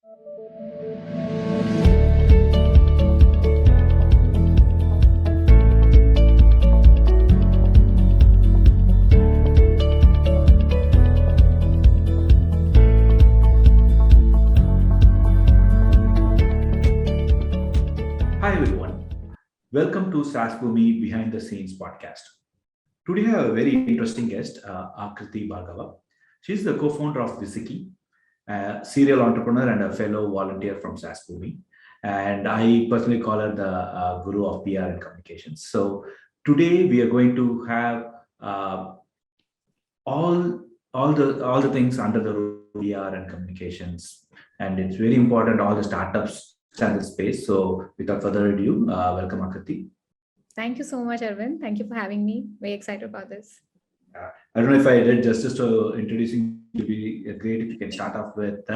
Hi everyone, welcome to SaaSBOOMi Behind the Scenes Podcast. Today I have a very interesting guest, Aakriti Bhargava. She's the co-founder of Wizikey, a serial entrepreneur and a fellow volunteer from SaaSBOOMi. And I personally call her the guru of PR and communications. So today we are going to have all all the things under the roof of PR and communications, and it's very important. All the startups stand the space. So without further ado, welcome Akriti. Thank you so much, Arvind. Thank you for having me. Very excited about this. I don't know if I did justice to introducing you. To be great if you can start off with.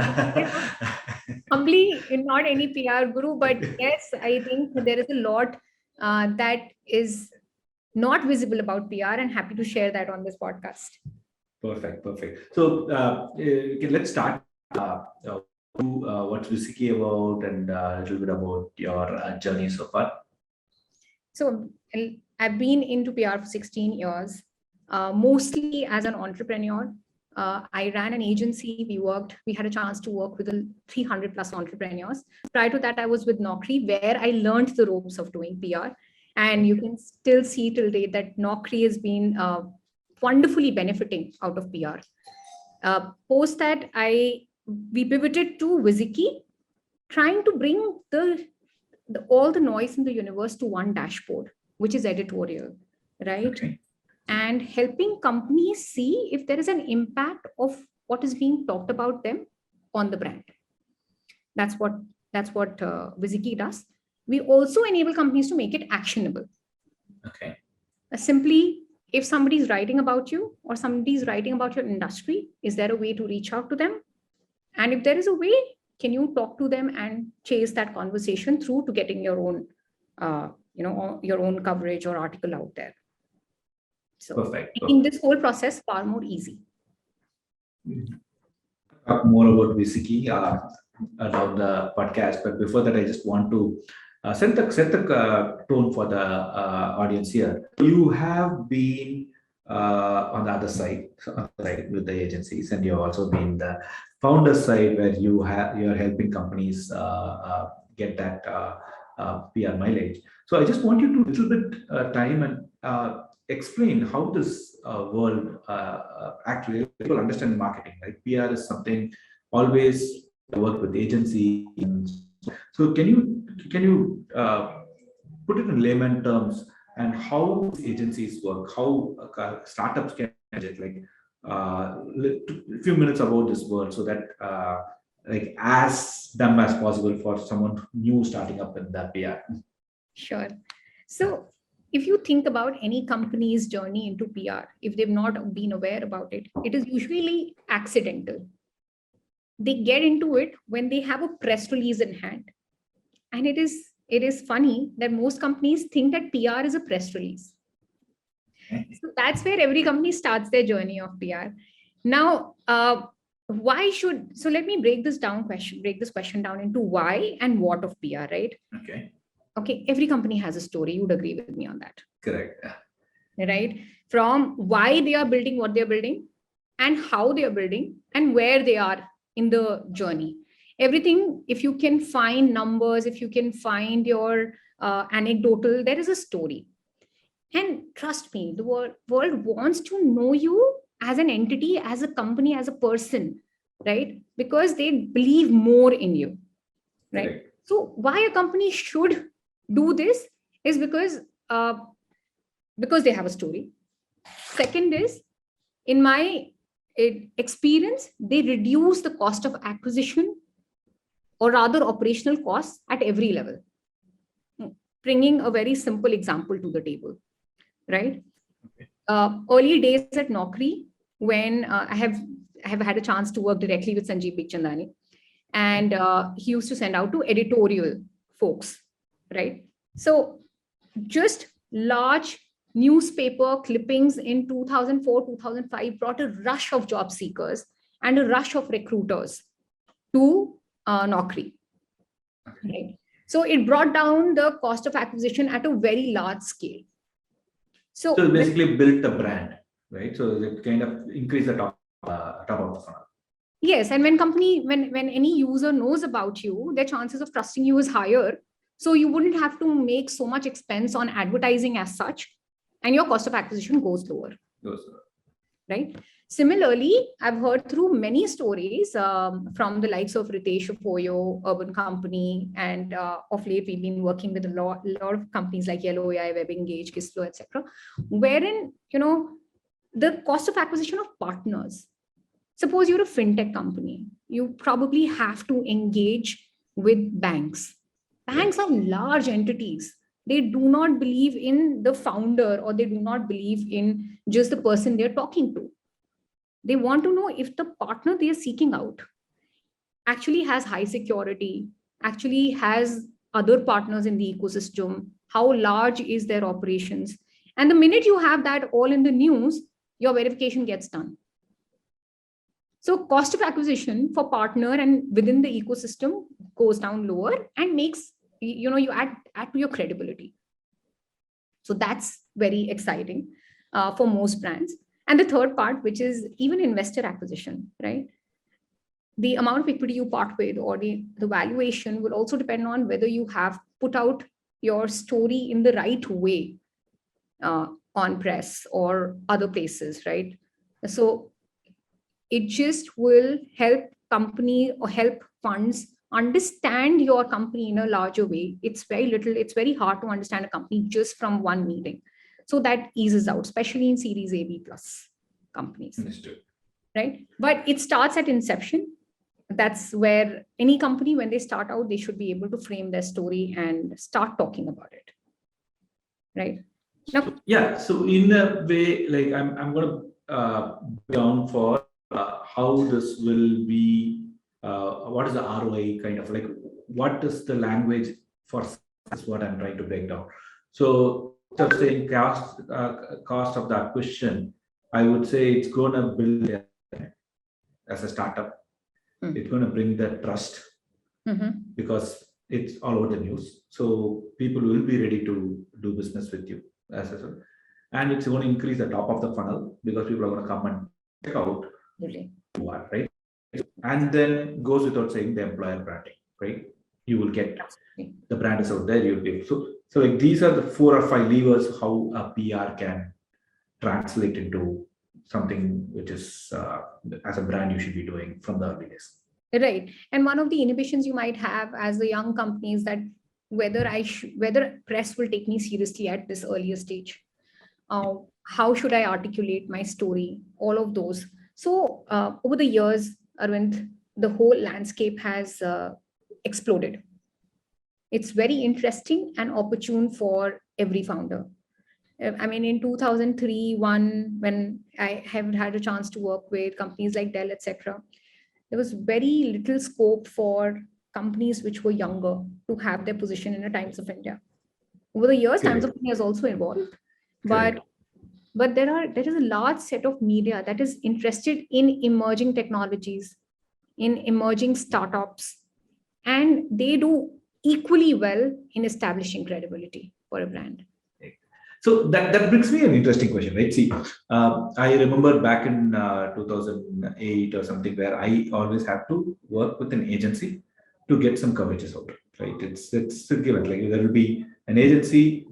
Humbly, not any PR guru, but yes, I think there is a lot that is not visible about PR, and happy to share that on this podcast. Perfect. So okay, let's start. What's Wizikey about, and a little bit about your journey so far. So I've been into PR for 16 years, mostly as an entrepreneur. I ran an agency. We had a chance to work with 300 plus entrepreneurs. Prior to that, I was with Naukri, where I learned the ropes of doing PR. And you can still see till date that Naukri has been wonderfully benefiting out of PR. Post that, we pivoted to Wizikey, trying to bring all the noise in the universe to one dashboard, which is editorial, right? Okay. And helping companies see if there is an impact of what is being talked about them on the brand. That's what Wizikey does. We also enable companies to make it actionable. Okay. Simply, if somebody is writing about you or somebody is writing about your industry, is there a way to reach out to them? And if there is a way, can you talk to them and chase that conversation through to getting your own, your own coverage or article out there? So Perfect. making this whole process far more easy. Talk more about Wizikey around the podcast, but before that, I just want to set the tone for the audience here. You have been on the other side, with the agencies, and you've also been the founder side, where you're helping companies get that PR mileage. So I just want you to little bit time and explain how this world actually people understand marketing. Right, PR is something always work with agencies. So can you put it in layman terms, and how agencies work, how startups can manage it, a few minutes about this world, so that as dumb as possible for someone new starting up in the PR. Sure. So if you think about any company's journey into PR, if they've not been aware about it, it is usually accidental. They get into it when they have a press release in hand. And it is funny that most companies think that PR is a press release. So that's where every company starts their journey of PR. Now, so let me break this question down into why and what of PR, right? Okay. Every company has a story. You'd agree with me on that. Correct. Right? From why they are building what they're building, and how they are building, and where they are in the journey. Everything, if you can find numbers, if you can find your anecdotal, there is a story. And trust me, the world wants to know you as an entity, as a company, as a person, right? Because they believe more in you, right? Correct. So why a company should do this is because they have a story. Second is, in my experience, they reduce the cost of acquisition, or rather operational costs, at every level. Bringing a very simple example to the table, right? Okay. Early days at Naukri, when I have had a chance to work directly with Sanjeev Bikhchandani, and he used to send out to editorial folks, right? So just large newspaper clippings in 2004, 2005 brought a rush of job seekers and a rush of recruiters to Naukri. Right. So it brought down the cost of acquisition at a very large scale. So it basically built a brand, right? So it kind of increased the top of the funnel. Yes, and when any user knows about you, their chances of trusting you is higher. So you wouldn't have to make so much expense on advertising as such, and your cost of acquisition goes lower. Right. Similarly, I've heard through many stories from the likes of Ritesh Ofoyo, Urban Company, and of late we've been working with a lot of companies like Yellow AI, WebEngage, Kislo, etc., wherein the cost of acquisition of partners. Suppose you're a fintech company, you probably have to engage with banks. Banks are large entities. They do not believe in the founder, or they do not believe in just the person they're talking to. They want to know if the partner they are seeking out actually has high security, actually has other partners in the ecosystem, how large is their operations. And the minute you have that all in the news, your verification gets done. So cost of acquisition for partner and within the ecosystem goes down lower and makes, you add to your credibility. So that's very exciting for most brands. And the third part, which is even investor acquisition, right? The amount of equity you part with, or the valuation, will also depend on whether you have put out your story in the right way on press or other places, right? So it just will help company or help funds understand your company in a larger way. It's very hard to understand a company just from one meeting. So that eases out, especially in Series A, B plus companies. Understood. Right? But it starts at inception. That's where any company, when they start out, they should be able to frame their story and start talking about it. Right? Now, So in a way, like I'm going to down for how this will be, what is the ROI kind of, like, what is the language for is what I'm trying to break down. So instead of saying cost of the acquisition, I would say it's going to build as a startup. It's going to bring the trust because it's all over the news. So people will be ready to do business with you as well. And it's going to increase the top of the funnel because people are going to come and check out who you are, right? And then goes without saying the employer branding, right? You will get the brand is out there. You'll be so like these are the 4 or 5 levers how a PR can translate into something which is as a brand you should be doing from the early days. Right. And one of the inhibitions you might have as a young company is that whether press will take me seriously at this earlier stage. How should I articulate my story? All of those. So over the years, Arvind, the whole landscape has exploded. It's very interesting and opportune for every founder. I mean, in 2003-1, when I have had a chance to work with companies like Dell, etc., there was very little scope for companies which were younger to have their position in the Times of India. Over the years, Times of India has also evolved, but there is a large set of media that is interested in emerging technologies, in emerging startups, and they do equally well in establishing credibility for a brand. So that brings me an interesting question, right? See, I remember back in 2008 or something where I always had to work with an agency to get some coverages out, right? It's a given. Like there will be an agency,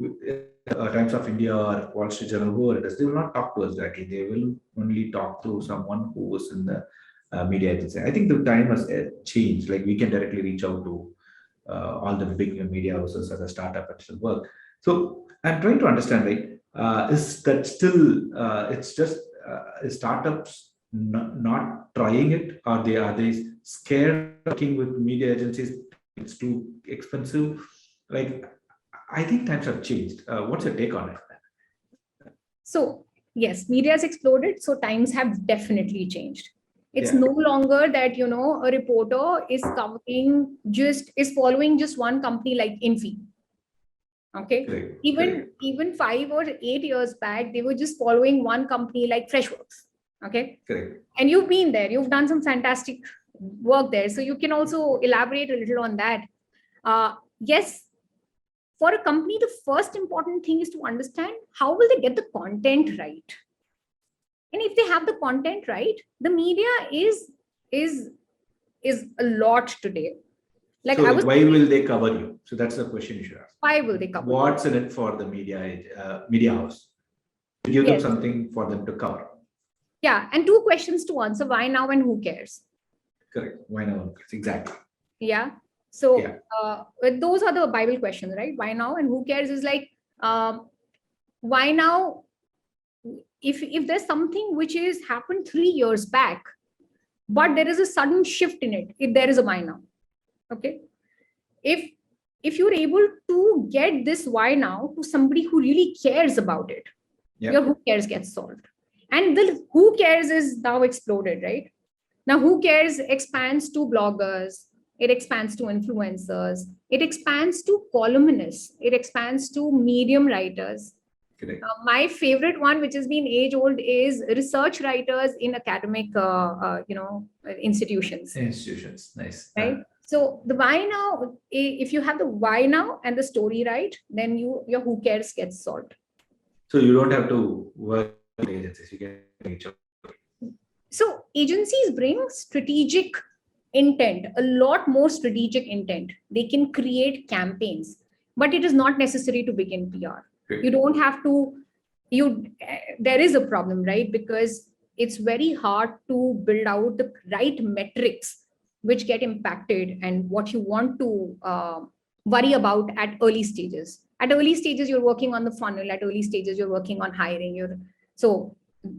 Times of India or Wall Street Journal, whoever it is, they will not talk to us directly. They will only talk to someone who was in the media agency. I think the time has changed. Like we can directly reach out to all the big media houses as a startup and still work. So I'm trying to understand, right? Is that still it's just startups not trying it? Are they scared working with media agencies? It's too expensive. Like I think times have changed. What's your take on it? So yes, media has exploded. So times have definitely changed. It's no longer that a reporter is following just one company like Infi. Okay. Correct. Even 5 or 8 years back, they were just following one company like Freshworks. Okay. Correct. And you've been there. You've done some fantastic work there. So you can also elaborate a little on that. Yes, for a company, the first important thing is to understand how will they get the content right. And if they have the content right, the media is a lot today. Like So I was, why will they cover you? So that's the question you should ask. why will they cover? What's in it for the media house? Give them Yes. something for them to cover. Yeah, and two questions to answer: why now and who cares? Correct. Why not? Exactly. Yeah. So Yeah. those are the Bible questions, right? Why now and who cares is like, why now? If there's something which is happened 3 years back, but there is a sudden shift in it, if there is a why now. Okay. If you're able to get this why now to somebody who really cares about it, your who cares gets solved. And the who cares is now exploded, right? Now, who cares expands to bloggers, it expands to influencers, it expands to columnists, it expands to medium writers. Correct. My favorite one, which has been age old, is research writers in academic, institutions. Institutions. Nice. Right. So the why now, if you have the why now and the story right, then your who cares gets solved. So you don't have to work with agencies. You can reach out. So agencies bring strategic intent, a lot more strategic intent. They can create campaigns, but it is not necessary to begin PR. Great. You don't have to, there is a problem, right? Because it's very hard to build out the right metrics which get impacted and what you want to worry about at early stages. At early stages, you're working on the funnel. At early stages, you're working on hiring. So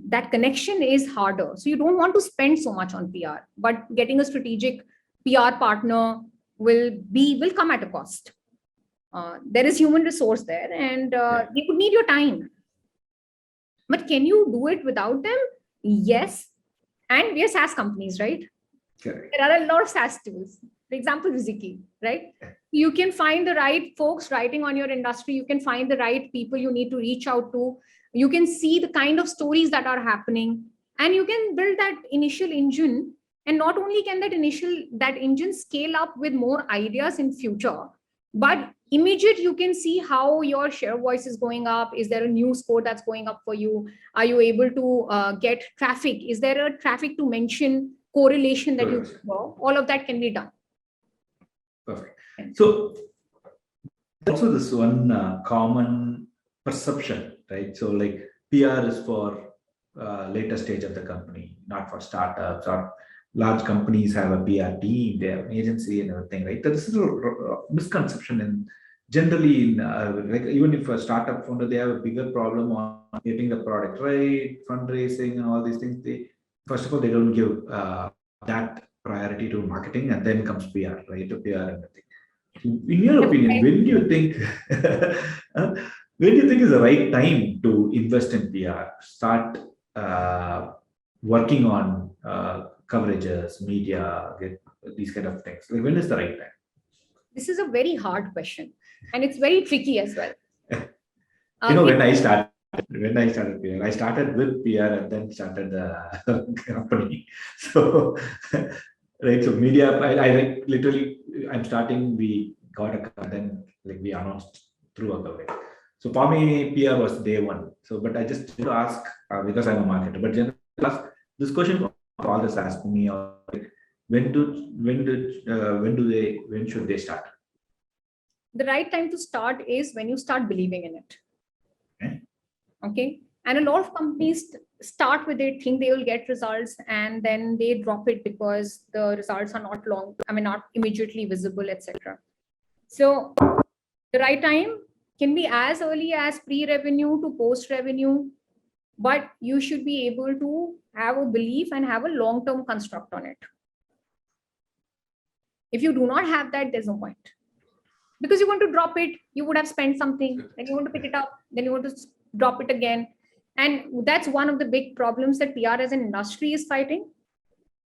that connection is harder. So you don't want to spend so much on PR, but getting a strategic PR partner will come at a cost. There is human resource there, and they could need your time. But can you do it without them? Yes. And we are SaaS companies, right? Correct. There are a lot of SaaS tools. For example, Wizikey, right? You can find the right folks writing on your industry. You can find the right people you need to reach out to. You can see the kind of stories that are happening, and you can build that initial engine. And not only can that engine scale up with more ideas in future, but immediate you can see how your share voice is going up. Is there a new score that's going up for you? Are you able to get traffic? Is there a traffic to mention correlation that you know? All of that can be done. Perfect. So also this one common perception, right? So like PR is for later stage of the company, not for startups or large companies have a PR team, they have an agency and everything, right? This is a misconception and generally in like even if a startup founder, they have a bigger problem on getting the product right, fundraising and all these things. They first of all, they don't give that priority to marketing, and then comes PR, right? To PR and everything. In your opinion, when do you think is the right time to invest in PR? Start working on coverages, media, get these kind of things. Like when is the right time? This is a very hard question, and it's very tricky as well. When I started PR, I started with PR and then started the company. So, right. So media, I like literally, I'm starting. We got a then like we announced through a coverage. So for me, PR was day one. So, but I just to ask because I'm a marketer. But generally, ask this question for all the SaaSBOOMi or like, when should they start? The right time to start is when you start believing in it. Okay. And a lot of companies start with it, think they will get results, and then they drop it because the results are not immediately visible, etc. So the right time can be as early as pre-revenue to post-revenue, but you should be able to have a belief and have a long-term construct on it. If you do not have that, there's no point. Because you want to drop it, you would have spent something, then you want to pick it up, then you want to drop it again. And that's one of the big problems that PR as an industry is fighting.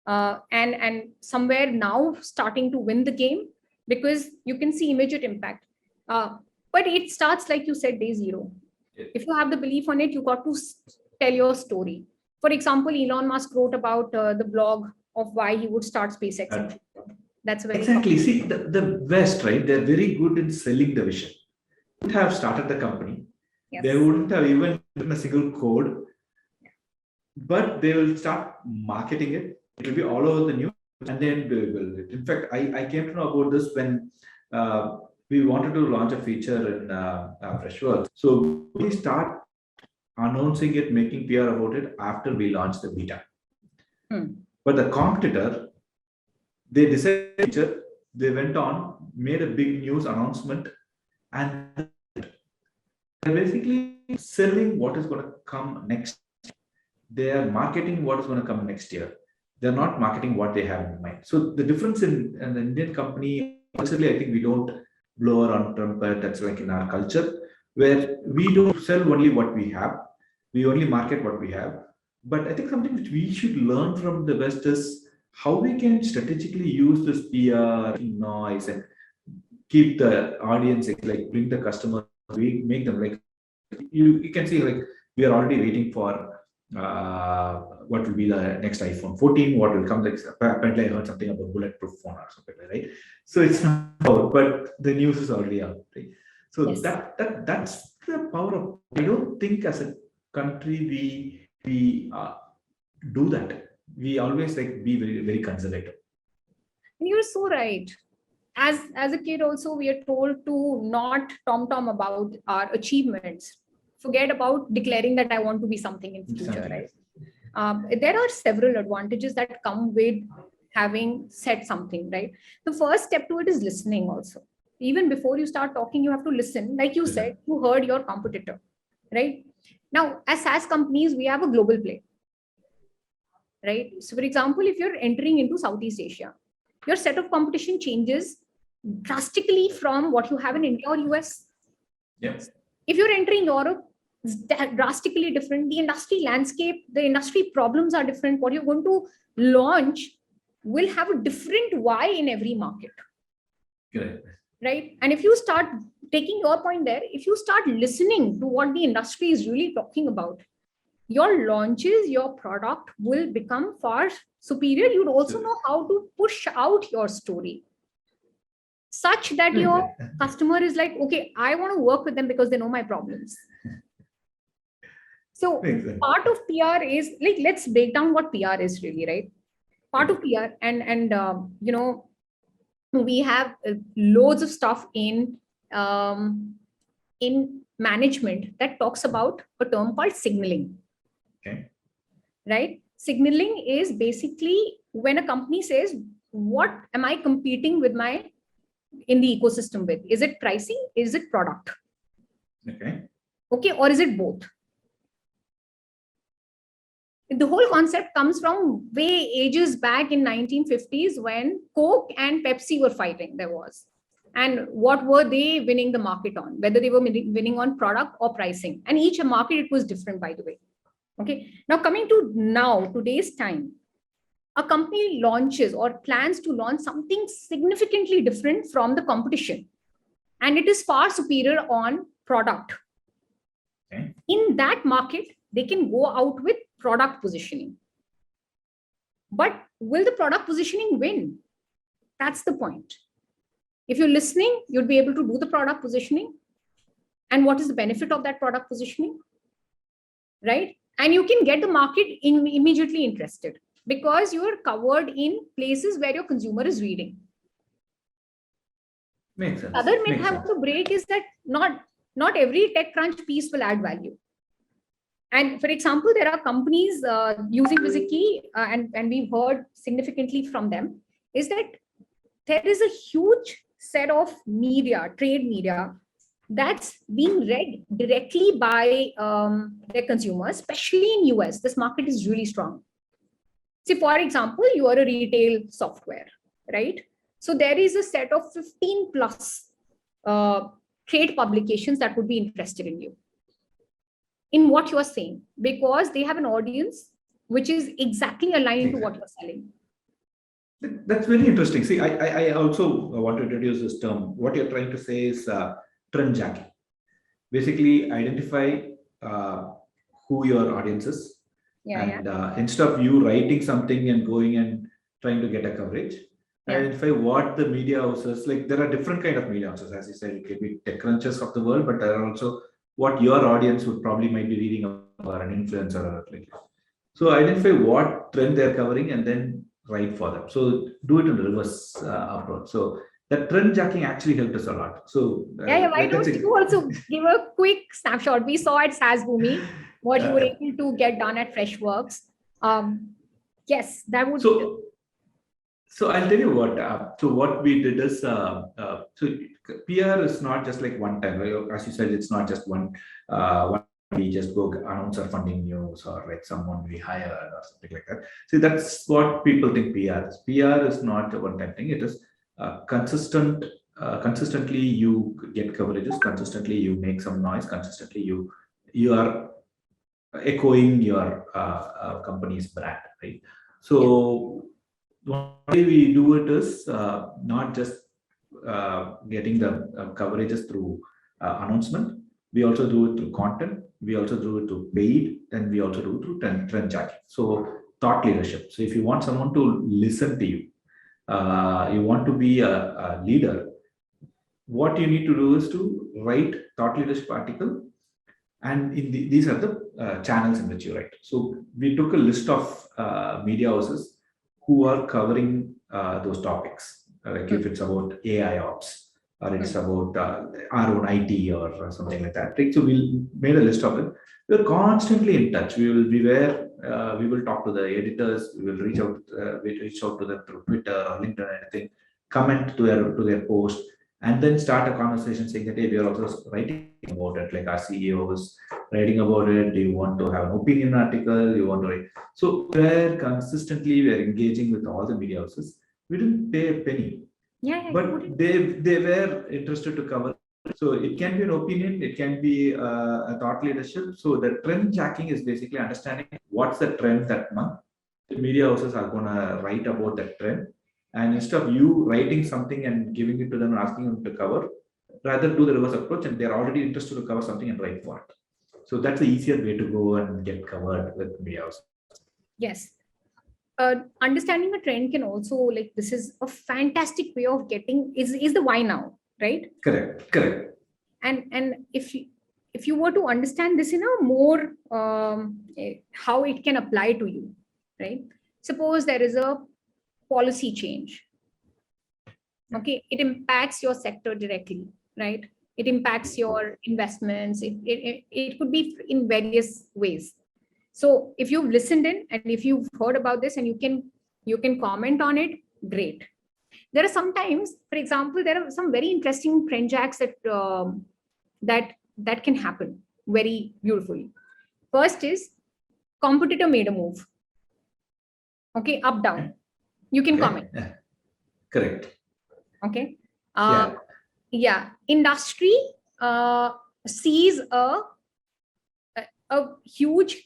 And somewhere now starting to win the game because you can see immediate impact. But it starts, like you said, day zero. If you have the belief on it, you got to tell your story. For example, Elon Musk wrote about the blog of why he would start SpaceX. Uh, That's very exactly. See, the West, right? They're very good in selling the vision. They wouldn't have started the company. Yes. They wouldn't have even written a single code, but they will start marketing it. It will be all over the news, and then they will build it. In fact, I came to know about this when we wanted to launch a feature in Freshworks. So we start announcing it, making PR about it after we launch the beta. But the competitor, they decided feature, they went on, made a big news announcement, and they're basically selling what is going to come next. They are marketing what is going to come next year. They're not marketing what they have in mind. So the difference in an Indian company, culturally, I think we don't blow our own trumpet. That's like in our culture, where we don't sell only what we have. We only market what we have. But I think something which we should learn from the West is how we can strategically use this PR noise and keep the audience, like bring the customer, we make them like, you can see, like, we are already waiting for what will be the next iPhone 14, what will come. Like, apparently I heard something about bulletproof phone or something, right? So it's not out, but the news is already out, right? So Yes. that's the power of. I don't think as a country we do that. We always like be very, very conservative. You're so right. As a kid also, we are told to not tom about our achievements. Forget about declaring that I want to be something in future, right? There are several advantages that come with having said something, right? The first step to it is listening also. Even before you start talking, you have to listen. Like you said, you heard your competitor, right? Now, as SaaS companies, we have a global play, right? So for example, if you're entering into Southeast Asia, your set of competition changes drastically from what you have in India or US. Yep. If you're entering Europe, it's drastically different. The industry landscape, the industry problems are different. What you're going to launch will have a different why in every market. Correct. Right? And if you start taking your point there, if you start listening to what the industry is really talking about, your launches, your product will become far superior. You'd also know how to push out your story such that your customer is like, okay, I want to work with them because they know my problems. So part of PR is like, let's break down what PR is really, right? Part of PR and you know, we have loads of stuff in management that talks about a term called signaling. Okay. Right? Signaling is basically when a company says, what am I competing with in the ecosystem with? Is it pricing? Is it product? Okay. Okay, or is it both? The whole concept comes from way ages back in 1950s when Coke and Pepsi were fighting. There was. And what were they winning the market on? Whether they were winning on product or pricing. And each market, it was different, by the way. Okay. Now coming to today's time, a company launches or plans to launch something significantly different from the competition. And it is far superior on product. Okay. In that market, they can go out with product positioning. But will the product positioning win? That's the point. If you're listening, you'll be able to do the product positioning. And what is the benefit of that product positioning? Right? And you can get the market immediately interested because you're covered in places where your consumer is reading. Makes sense. Other myth I want to break is that not every TechCrunch piece will add value. And for example, there are companies using Wizikey, and we've heard significantly from them, is that there is a huge set of media, trade media, that's being read directly by their consumers, especially in US. This market is really strong. See, for example, you are a retail software, right? So there is a set of 15 plus trade publications that would be interested in you, in what you are saying, because they have an audience which is exactly aligned to what you're selling. That's very interesting. See, I also want to introduce this term. What you're trying to say is Trendjacking. Basically, identify who your audience is. Instead of you writing something and going and trying to get a coverage. Yeah. Identify what the media houses, like there are different kind of media houses, as you said, it could be tech crunches of the world, but there are also what your audience would probably might be reading about, or an influencer or like. So identify what trend they're covering and then write for them. So do it in reverse approach. So that trend jacking actually helped us a lot. So Yeah. Why let's don't you also give a quick snapshot? We saw at SaaSBOOMi what you were able to get done at Freshworks. Yes, that would. So I'll tell you what. So what we did is, so PR is not just like one time. As you said, it's not just one. We just go announce our funding news or like someone we hire or something like that. See, that's what people think PR is. PR is not a one-time thing. It is consistent. Consistently, you get coverages. Consistently, you make some noise. Consistently, you are echoing your company's brand, right? So one way we do it is not just getting the coverages through announcement. We also do it through content. We also do it through paid, and we also do it through trend jacking. So thought leadership. So if you want someone to listen to you, you want to be a leader, what you need to do is to write thought leadership article, and these are the channels in which you write. So we took a list of media houses who are covering those topics, like if it's about AI ops or it's about our own IT or something like that. Right? So we made a list of it. We're constantly in touch. We will be where we will talk to the editors. We will reach out to them through Twitter or LinkedIn or anything, comment to their post, and then start a conversation saying that, hey, we are also writing about it. Like our CEO was writing about it. Do you want to have an opinion article? You want to write? So we're consistently engaging with all the media houses. We didn't pay a penny, but they were interested to cover. So it can be an opinion, it can be a thought leadership. So the trend jacking is basically understanding what's the trend that month. The media houses are going to write about that trend, and instead of you writing something and giving it to them and asking them to cover, rather do the reverse approach, and they're already interested to cover something and write for it. So that's the easier way to go and get covered with media houses. Yes. Understanding a trend can also, like, this is a fantastic way of getting is the why now, right? Correct. And if you were to understand this in a more how it can apply to you, right? Suppose there is a policy change. Okay, it impacts your sector directly, right? It impacts your investments. It could be in various ways. So if you've listened in and if you've heard about this and you can comment on it, great. There are sometimes, for example, there are some very interesting trend jacks that can happen very beautifully. First is competitor made a move. Okay, up, down. You can comment. Correct. Okay. Industry sees a huge,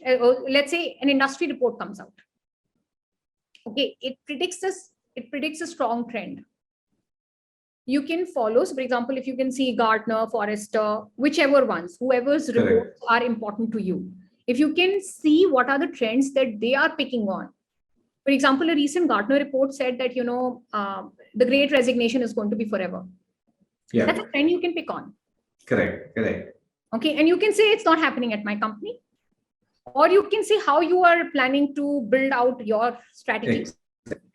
let's say an industry report comes out. Okay, it predicts a strong trend. You can follow. So for example, if you can see Gartner, Forrester, whichever ones, whoever's reports are important to you. If you can see what are the trends that they are picking on. For example, a recent Gartner report said that, the great resignation is going to be forever. Yeah. That's a trend you can pick on. Correct. Okay, and you can say it's not happening at my company. Or you can see how you are planning to build out your strategy.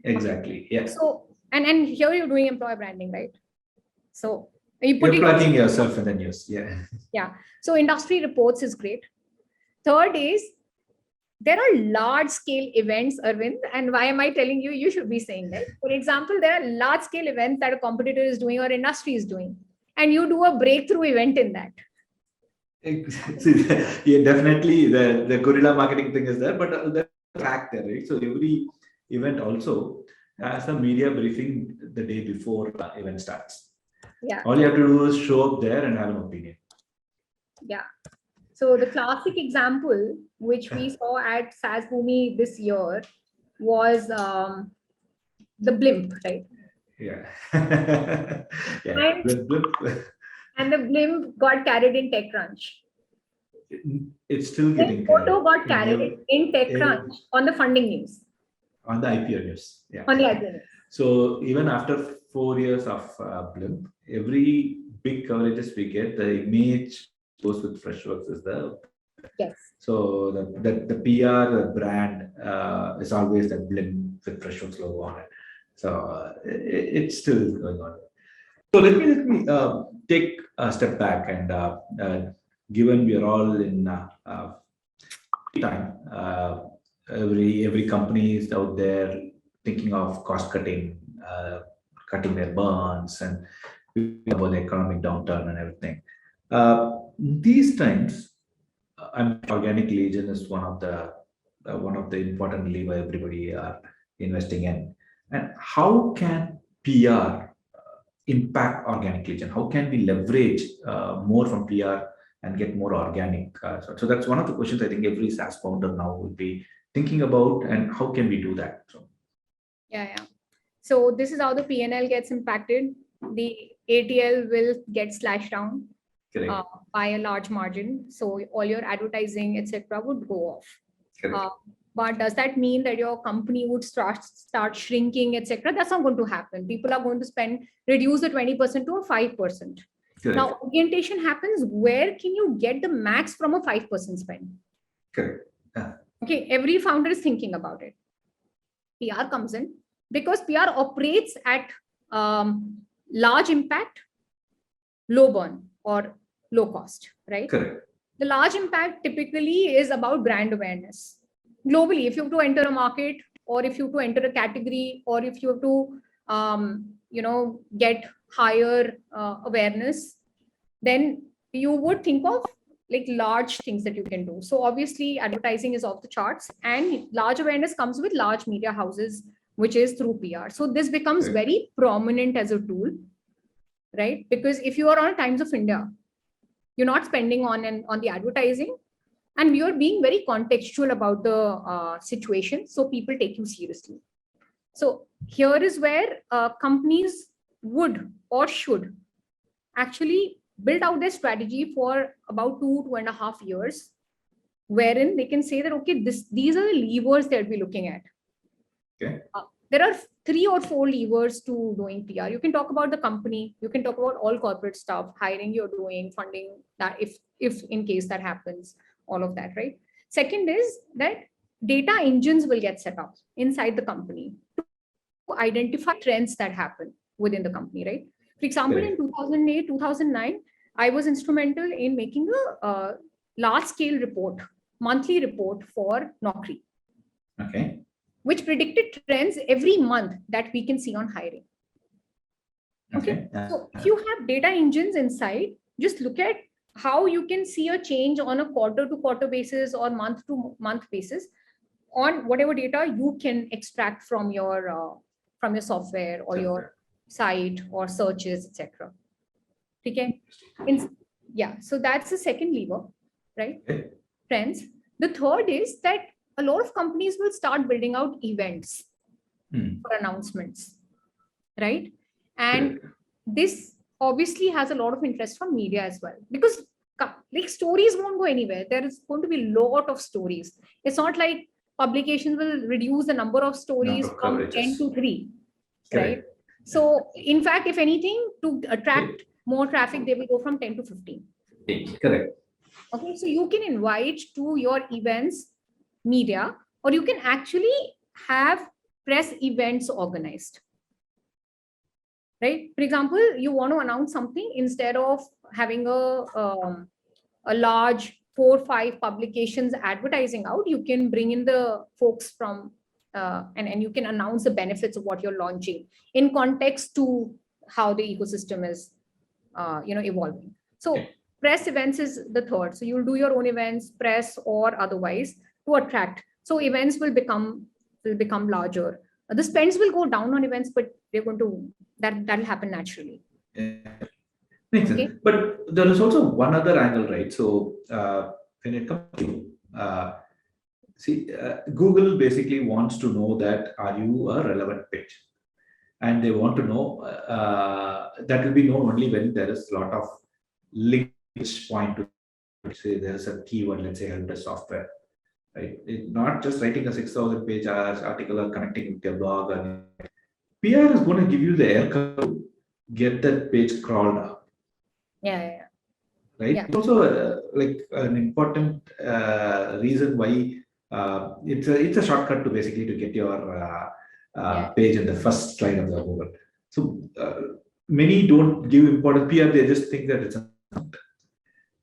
Exactly. Yeah. So, and here you're doing employer branding, right? So you're plugging yourself in the news. Yeah. Yeah. So industry reports is great. Third is there are large scale events, Arvind. And why am I telling you? You should be saying that. For example, there are large scale events that a competitor is doing or industry is doing, and you do a breakthrough event in that. Yeah, definitely the guerrilla marketing thing is there, but the track there, right? So every event also has a media briefing the day before the event starts. Yeah. All you have to do is show up there and have an opinion. Yeah. So the classic example which we saw at SaaSBOOMi this year was the blimp, right? Yeah. Yeah. And the blimp got carried in TechCrunch. It's still getting carried. The photo got carried in TechCrunch on the funding news. On the IPO news. Yeah. On the IPO. So even after 4 years of Blimp, every big coverages we get, the image goes with Freshworks is the Yes. So the PR, the brand is always the Blimp with Freshworks logo on it. So it's still going on. So let me take a step back and given we are all in time, every company is out there thinking of cost cutting, cutting their burns, and about the economic downturn and everything. These times, organic legion is one of the important lever everybody are investing in. And how can PR impact organic legion? How can we leverage more from PR and get more organic? So that's one of the questions I think every SaaS founder now would be thinking about, and how can we do that? So Yeah. So this is how the P&L gets impacted. The ATL will get slashed down by a large margin. So all your advertising, etc., would go off. But does that mean that your company would start shrinking, etc.? That's not going to happen. People are going to reduce the 20% to a 5%. Now, orientation happens. Where can you get the max from a 5% spend? Okay, every founder is thinking about it. PR comes in because PR operates at large impact, low burn, or low cost, right? Correct. The large impact typically is about brand awareness. Globally, if you have to enter a market, or if you have to enter a category, or if you have to get higher awareness, then you would think of like large things that you can do. So obviously advertising is off the charts, and large awareness comes with large media houses, which is through PR. So this becomes very prominent as a tool, right? Because if you are on Times of India, you're not spending on the advertising, and you're being very contextual about the situation, so people take you seriously. So here is where companies would or should actually build out their strategy for about 2.5 years, wherein they can say that, okay, these are the levers that we're looking at. There are 3 or 4 levers to doing PR. You can talk about the company, you can talk about all corporate stuff, hiring you're doing, funding that if in case that happens, all of that, right? Second is that data engines will get set up inside the company to identify trends that happen within the company, right? For example, in 2008, 2009, I was instrumental in making a large-scale report, monthly report for Naukri. Which predicted trends every month that we can see on hiring. Okay. So if you have data engines inside, just look at how you can see a change on a quarter-to-quarter basis or month-to-month basis on whatever data you can extract from your software or your site or searches, etc. Okay. So that's the second lever, right? Trends. The third is that a lot of companies will start building out events for announcements, right? And this obviously has a lot of interest from media as well, because like stories won't go anywhere. There is going to be a lot of stories. It's not like publications will reduce the number of stories from 10 to 3, right? So in fact, if anything, to attract more traffic, they will go from 10 to 15. Correct. Okay, so you can invite to your events media, or you can actually have press events organized, right? For example, you want to announce something, instead of having a large 4 or 5 publications advertising out, you can bring in the folks from and you can announce the benefits of what you're launching in context to how the ecosystem is evolving. So press events is the third. So you'll do your own events, press or otherwise, to attract. So events will become larger. The spends will go down on events, but they're going to that'll happen naturally. Makes sense. But there is also one other angle, right? So when it comes to Google basically wants to know that are you a relevant pitch, and they want to know that will be known only when there is a lot of linkage point to say there is a keyword, let's say help desk software. right? Not just writing a 6,000 page article or connecting with your blog. Or PR is going to give you the air cover to get that page crawled up, Yeah. right? Yeah. It's also like an important reason why it's a shortcut to basically to get your Yeah. page in the first slide of the Google. So many don't give important PR; they just think that it's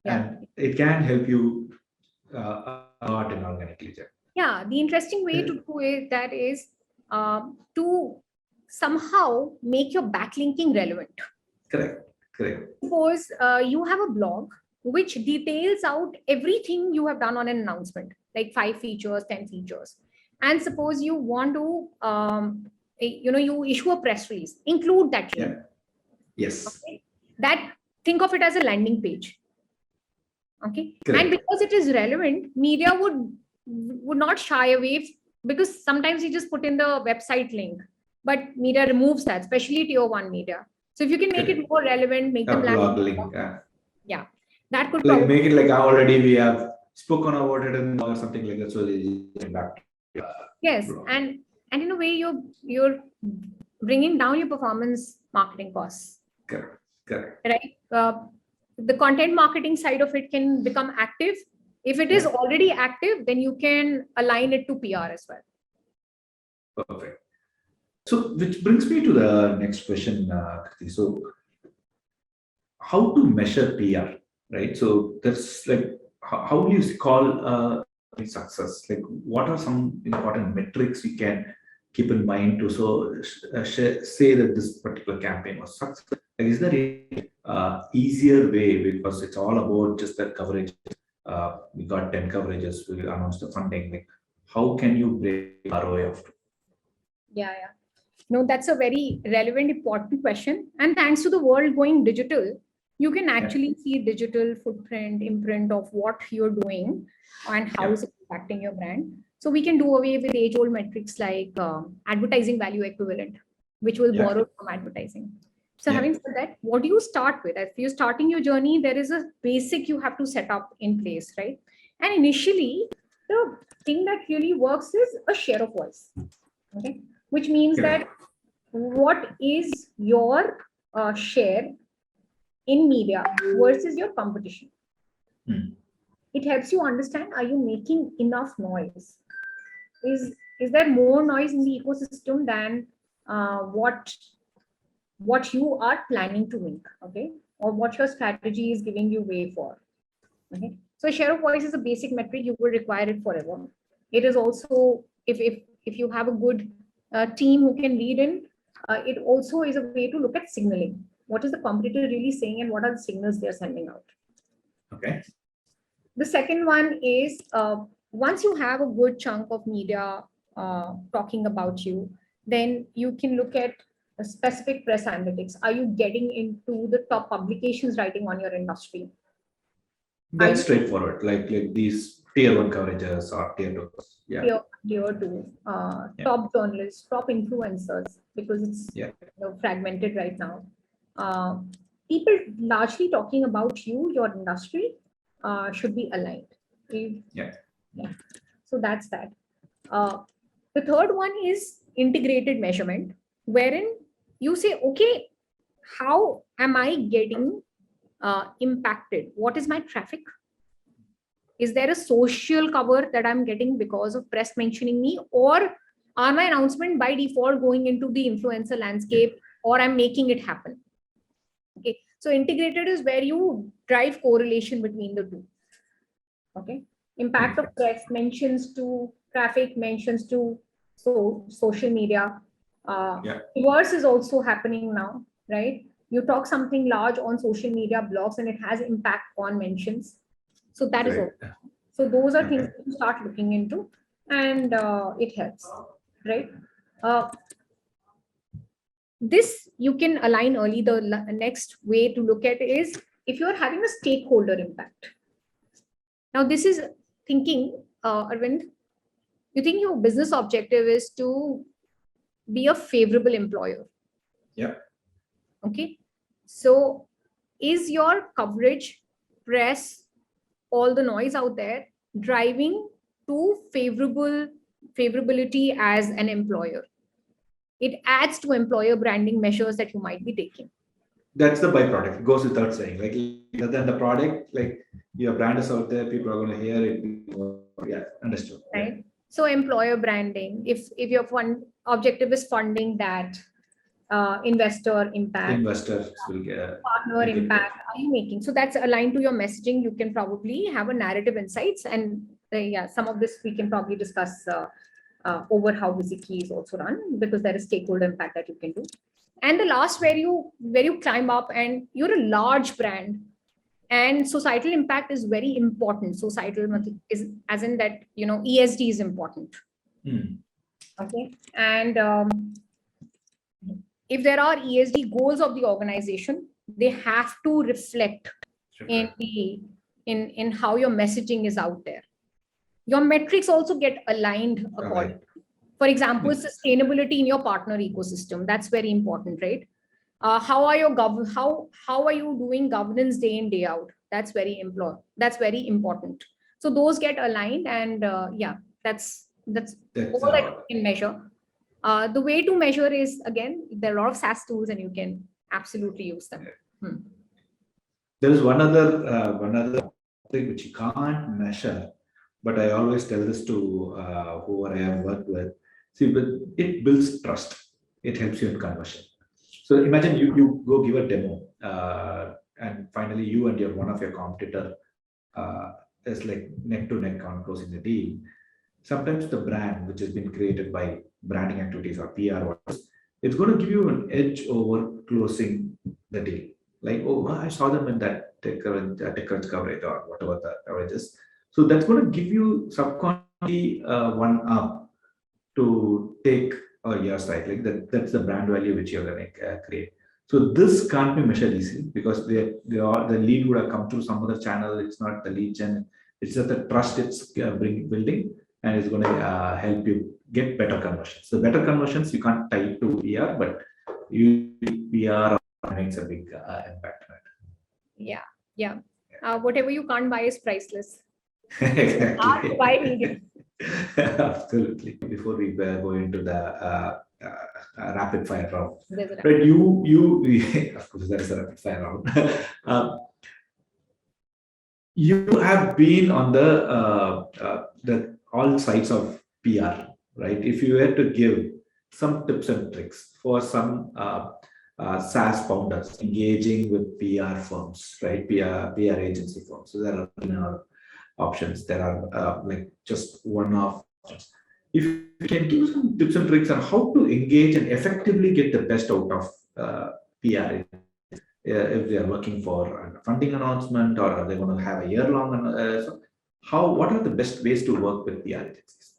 Yeah. and it can help you a lot in organic lead gen. Yeah. The interesting way to do it that is to somehow make your backlinking relevant. Correct. Suppose you have a blog which details out everything you have done on an announcement, like 5 features, 10 features. And suppose you want to, you issue a press release, include that link. Yeah. Yes. Okay? That, think of it as a landing page. Okay. Correct. And because it is relevant, media would not shy away, because sometimes you just put in the website link, but media removes that, especially tier 1 media. So if you can make it more relevant, make them blog land. link. Yeah, that could Like make it like already we have spoken about it or something like that. So they get back. Yes, Blog. and in a way you're bringing down your performance marketing costs. Correct. Right. The content marketing side of it can become active. If it is already active, then you can align it to PR as well. Perfect. So, which brings me to the next question, Kriti. So, how to measure PR, right? So, that's like, how do you call success? Like, what are some important metrics you can keep in mind to say that this particular campaign was successful? Like, is there a easier way, because it's all about just that coverage? We got 10 coverages, we announced the funding. Like, how can you break ROI of? Yeah. No, that's a very relevant, important question. And thanks to the world going digital, you can actually see digital footprint, imprint of what you're doing and how is it impacting your brand. So we can do away with age-old metrics like advertising value equivalent, which was borrowed from advertising. So having said that, what do you start with? If you're starting your journey, there is a basic you have to set up in place, right? And initially, the thing that really works is a share of voice. Okay, which means that what is your share in media versus your competition. It helps you understand, are you making enough noise? Is there more noise in the ecosystem than what you are planning to make, okay, or what your strategy is giving you way for? Okay, so share of voice is a basic metric. You will require it forever. It is also, if you have a good team who can lead in, it also is a way to look at signaling. What is the competitor really saying and what are the signals they're sending out? Okay. The second one is once you have a good chunk of media talking about you, then you can look at a specific press analytics. Are you getting into the top publications writing on your industry? That's straightforward, like these tier 1 coverages or tier 2. Tier 2, top journalists, top influencers, because it's fragmented right now. People largely talking about you, your industry, should be aligned. So that's that. The third one is integrated measurement, wherein you say, okay, how am I getting impacted? What is my traffic? Is there a social cover that I'm getting because of press mentioning me, or are my announcement by default going into the influencer landscape, or I'm making it happen? Okay, so integrated is where you drive correlation between the two. Okay, impact of press mentions to traffic, mentions to social media. Reverse is also happening now, right? You talk something large on social media blogs and it has impact on mentions. So that is all. So those are things that you start looking into, and it helps, right? This you can align early. The next way to look at is if you're having a stakeholder impact. Now, this is thinking, Arvind, you think your business objective is to be a favorable employer. Yeah. Okay. So is your coverage, press, all the noise out there driving to favorability as an employer. It adds to employer branding measures that you might be taking. That's the byproduct. It goes without saying. Like other than the product, like your brand is out there, people are going to hear it. Yeah, understood. Right. Yeah. So employer branding, if your objective is funding that investor impact, Investors will partner get impact are you making? So that's aligned to your messaging. You can probably have a narrative insights, and yeah, some of this we can probably discuss over how Wizikey is also run, because there is stakeholder impact that you can do. And the last, where you climb up and you're a large brand, and societal impact is very important. Societal is as in that, ESG is important. Okay. And if there are ESG goals of the organization, they have to reflect in how your messaging is out there. Your metrics also get aligned accordingly. For example, sustainability in your partner ecosystem. That's very important, right? How are you doing governance day in, day out? That's very important. So those get aligned, and that's all that you can measure. The way to measure is, again, there are a lot of SaaS tools and you can absolutely use them. There is one other thing which you can't measure, but I always tell this to whoever I have worked with. See, but it builds trust. It helps you in conversion. So imagine you go give a demo, and finally you and one of your competitor is like neck to neck on closing the deal. Sometimes the brand, which has been created by branding activities or PR, it's going to give you an edge over closing the deal. Like, oh, I saw them in that TechCrunch coverage or whatever the coverage is. So that's going to give you subconsciously one up to take your side. Like that's the brand value which you're going to create. So this can't be measured easily, because the lead would have come through some other channel. It's not the lead gen. It's just the trust it's building, and it's going to help you get better conversions. The better conversions you can't tie it to PR, but PR makes a big impact. Yeah. Whatever you can't buy is priceless. Exactly. Buy media. Absolutely. Before we go into the rapid fire round, right? You of course there is a rapid fire round. You have been on the all sides of PR, right? If you were to give some tips and tricks for some SaaS founders engaging with PR firms, right? PR agency firms. So there are options. There are like just one-off options. If you can give some tips and tricks on how to engage and effectively get the best out of PR, if they are working for a funding announcement, or are they going to have a year-long? What are the best ways to work with PR agencies?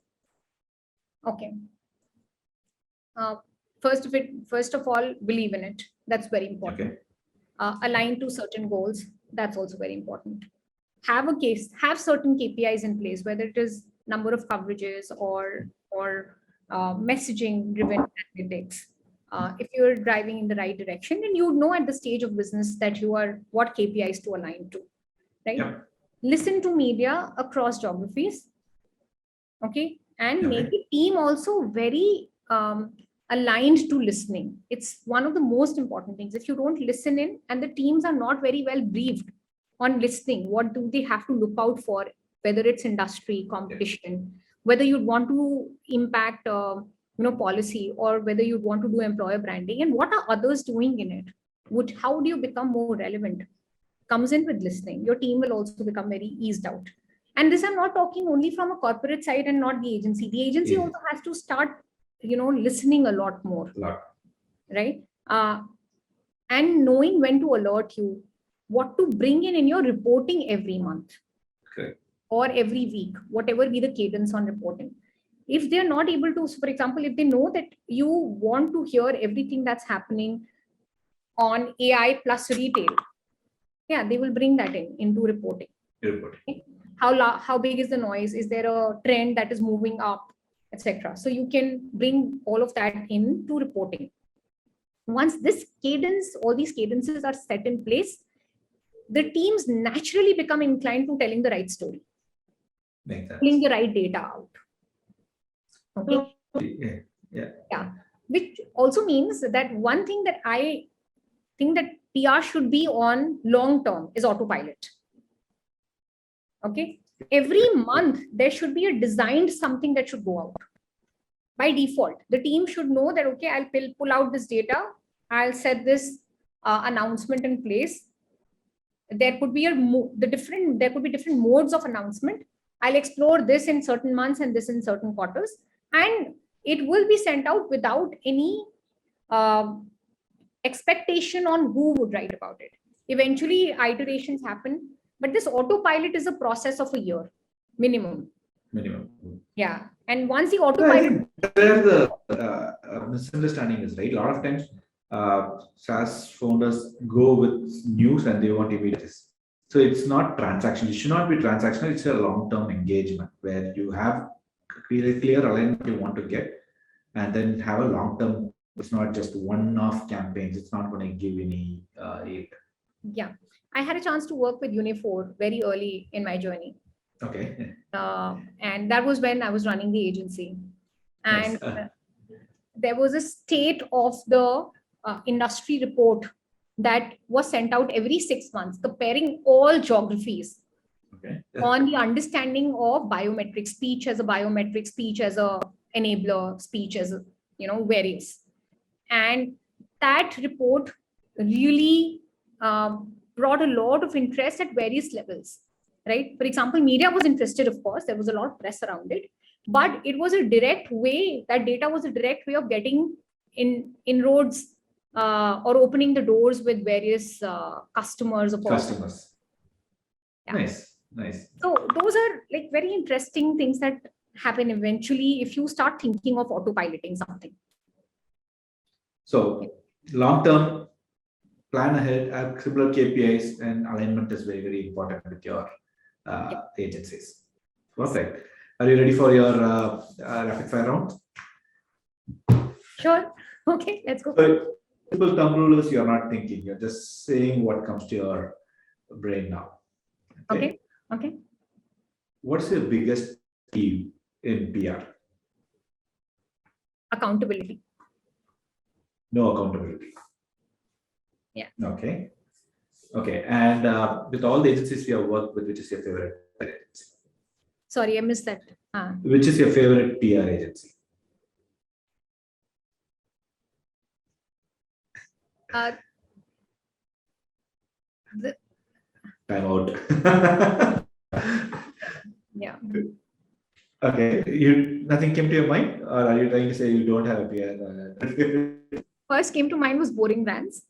Okay. First of all, believe in it. That's very important. Okay. Align to certain goals. That's also very important. Have certain KPIs in place, whether it is number of coverages or messaging driven analytics. If you're driving in the right direction, and you know at the stage of business that you are what KPIs to align to, right? Yeah. Listen to media across geographies. Okay. And make the team also very aligned to listening. It's one of the most important things. If you don't listen in, and the teams are not very well briefed on listening, what do they have to look out for, whether it's industry, competition, whether you'd want to impact policy, or whether you'd want to do employer branding, and what are others doing in it? How do you become more relevant? Comes in with listening. Your team will also become very eased out. And this, I'm not talking only from a corporate side and not the agency. The agency also has to start, listening a lot more. Right? And knowing when to alert you, what to bring in your reporting every month. Okay. Or every week, whatever be the cadence on reporting. If they're not able to, for example, if they know that you want to hear everything that's happening on AI plus retail, they will bring that into reporting. Okay? How big is the noise? Is there a trend that is moving up, etc.? So you can bring all of that into reporting. Once all these cadences are set in place, the teams naturally become inclined to telling the right story. Makes sense. pulling the right data out. Okay. Yeah. Which also means that one thing that I think that PR should be on long term is autopilot. Okay. Every month there should be a designed something that should go out. By default, the team should know that, okay, I'll pull out this data. I'll set this announcement in place. There could be there could be different modes of announcement. I'll explore this in certain months and this in certain quarters, and it will be sent out without any expectation on who would write about it. Eventually, iterations happen, but this autopilot is a process of a year minimum. Yeah, and once the autopilot, where the misunderstanding is, right? A lot of times, SaaS founders go with news and they want immediate. So it's not transactional. It should not be transactional. It's a long-term engagement where you have clear alignment you want to get, and then have a long-term. It's not just one-off campaigns. It's not going to give any aid. Yeah, I had a chance to work with Unifor very early in my journey. Okay. And that was when I was running the agency. And Nice. There was a state of the industry report that was sent out every 6 months, comparing all geographies on the understanding of biometric speech as a biometric, speech as a enabler, speech as a, various. And that report really brought a lot of interest at various levels, right? For example, media was interested, of course, there was a lot of press around it, but it was a direct way, that data was a direct way of getting inroads or opening the doors with various customers. Yeah. Nice. So those are like very interesting things that happen eventually if you start thinking of autopiloting something. So long-term, plan ahead, have similar KPIs, and alignment is very, very important with your agencies. Perfect. Are you ready for your rapid fire round? Sure. Okay, let's go. So, simple thumb rule is you're not thinking, you're just saying what comes to your brain now. Okay. What's your biggest peeve in PR? Accountability. No accountability. Yeah. Okay. And with all the agencies you have worked with, which is your favorite agency? Sorry, I missed that. Which is your favorite PR agency? Time out. Yeah. Okay. Nothing came to your mind, or are you trying to say you don't have a PR? First came to mind was boring brands.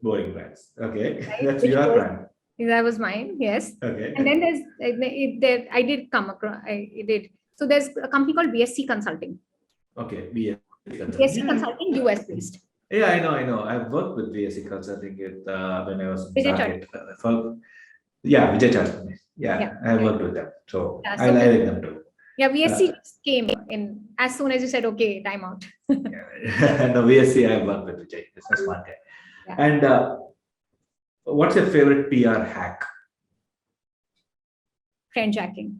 Boring brands. Okay. Right? That's Which your was- brand. That was mine. Yes. Okay. And then I did come across. I did. So there's a company called VSC Consulting. Okay. VSC Consulting, US based. Yeah, I know. I've worked with VSC Consulting when I was in Vijay Target. Vijay Chartani. Yeah, I worked with them. So I like them too. Yeah, VSC just came in as soon as you said, okay, time out. No, VSC, I worked with Vijay. It's a smart guy. Yeah. And what's your favorite PR hack? Trendjacking.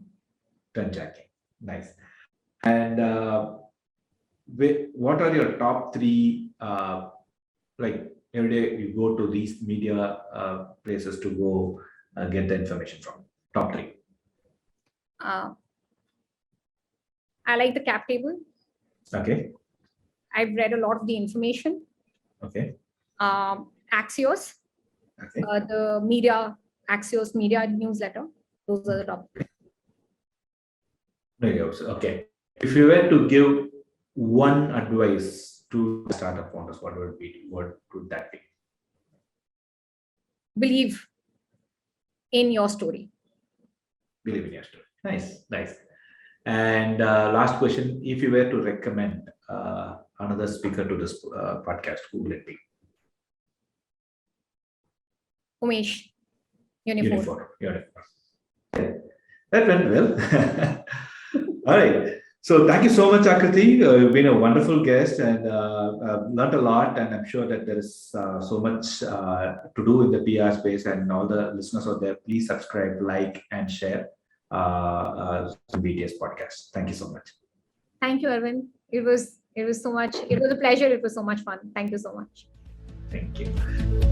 Nice. And what are your top three, like every day you go to these media places to go get the information from? Top three. I like the cap table. Okay. I've read a lot of the information. Okay. Axios. Okay. The Axios media newsletter. Those are the top three. Okay. If you were to give one advice to startup founders, what would that be? Believe in your story. Believe in your story. Nice. And last question: if you were to recommend another speaker to this podcast, who will it be? Umesh. Unifor. That went well. All right. So thank you so much, Aakriti. You've been a wonderful guest and learned a lot. And I'm sure that there is so much to do in the PR space. And all the listeners out there, please subscribe, like, and share. BTS podcast. Thank you so much. Thank you, Arvind. It was so much. It was a pleasure. It was so much fun. Thank you so much. Thank you.